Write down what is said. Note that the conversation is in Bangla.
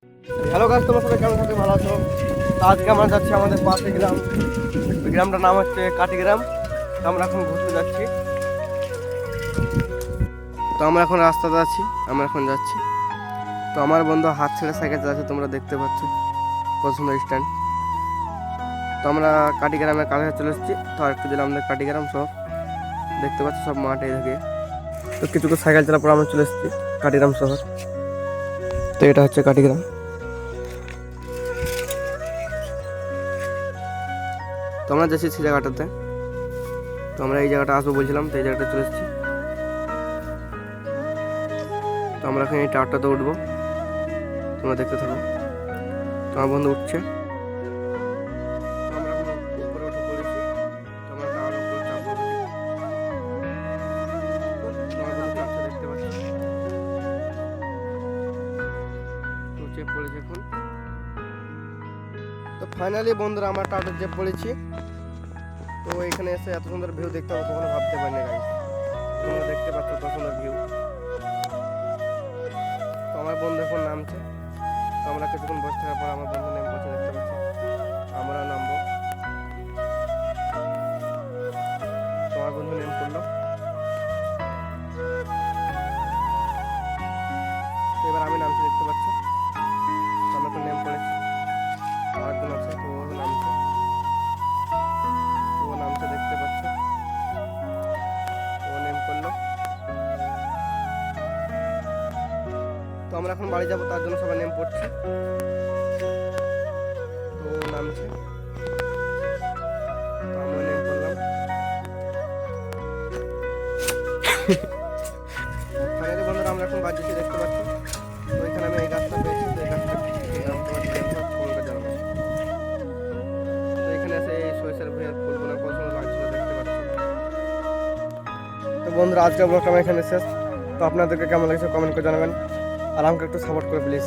হ্যালো গাছ, তোমার সবাই কেমন থাকে? ভালো আছো? আজকে আমরা যাচ্ছি আমাদের পাশে গ্রাম। গ্রামটার নাম হচ্ছে কাটিগ্রাম। তো আমরা এখন ঘুরতে যাচ্ছি। তো আমরা এখন রাস্তাতে আছি, আমরা এখন যাচ্ছি। তো আমার বন্ধু হাত ছেড়ে সাইকেল চালাচ্ছে, তোমরা দেখতে পাচ্ছ কত সুন্দর স্ট্যান্ড। তো আমরা কাটিগ্রামের কাছে চলে এসেছি। তো আর একটু দিলাম আমাদের কাটিগ্রাম সব দেখতে পাচ্ছ, সব মাঠে থেকে। তো কিছু সাইকেল চালার পর আমরা চলে এসেছি কাটিগ্রাম শহর। তো এটা হচ্ছে কাটিগ্রাম। তো আমরা যাচ্ছি সেই জায়গাটাতে। তো আমরা এই জায়গাটা আসবো বলছিলাম, তো এই জায়গাটা চলে এসেছি। তো আমরা এখন এই টাওয়ারটাতে উঠবো, তোমরা দেখতে থাকো। তো আমার বন্ধু উঠছে। তো আমরা এখন উপরে উঠে পড়েছি। তো আমরা টাওয়ারের উপরে চাপবো। তোমার বন্ধু চাপছে, দেখতে পাচ্ছি। তো চেপ পড়েছে এখন। তো ফাইনালি বন্ধুরা আমরা টাওয়ারে চেপ পড়েছি। তো এখানে এসে এত সুন্দর ভিউ দেখতে হবে কখনো ভাবতে পারিনি গাইস। তোমরা দেখতে পাচ্ছ কত সুন্দর ভিউ। তো আমার বন্ধু এখন নামছে। তো আমরা কিছুক্ষণ বসে থাকার পর আমার বন্ধু নেমে পড়ছে, দেখতে পাচ্ছি। আমরাও নামবো। তো আমার বন্ধু নেমে পড়লো। তো এবার আমি নামছি, দেখতে পাচ্ছ। তো আমি এখন নেমে পড়েছি। আরেকজন আছে, তো ও নামছে। তো ও নামছে, দেখতে পাচ্ছ। ও নেমে পড়লো। তো আমরা এখন বাড়ি যাবো, তার জন্য সবাই নেমে পড়ছে। তো ও নামছে, তো আমরা নেমে পড়লাম। ফাইনালি বন্ধুরা আমরা এখন বাড়ি যেতে, দেখতে পাচ্ছ। তো এখানে আমি এই গাছটা পেয়েছি। তো এই গাছটা তোমাকে জানাবো। তো এখানে আছে এই সরিষার ভুঁইয়ের ফুলগুলো কত সুন্দর লাগছিল, দেখতে পাচ্ছ। তো বন্ধুরা আজকের ব্লগটা আমার এখানে শেষ। তো আপনাদেরকে কেমন লাগছে কমেন্ট করে জানাবেন, আর আমাকে একটু সাপোর্ট করে প্লিজ।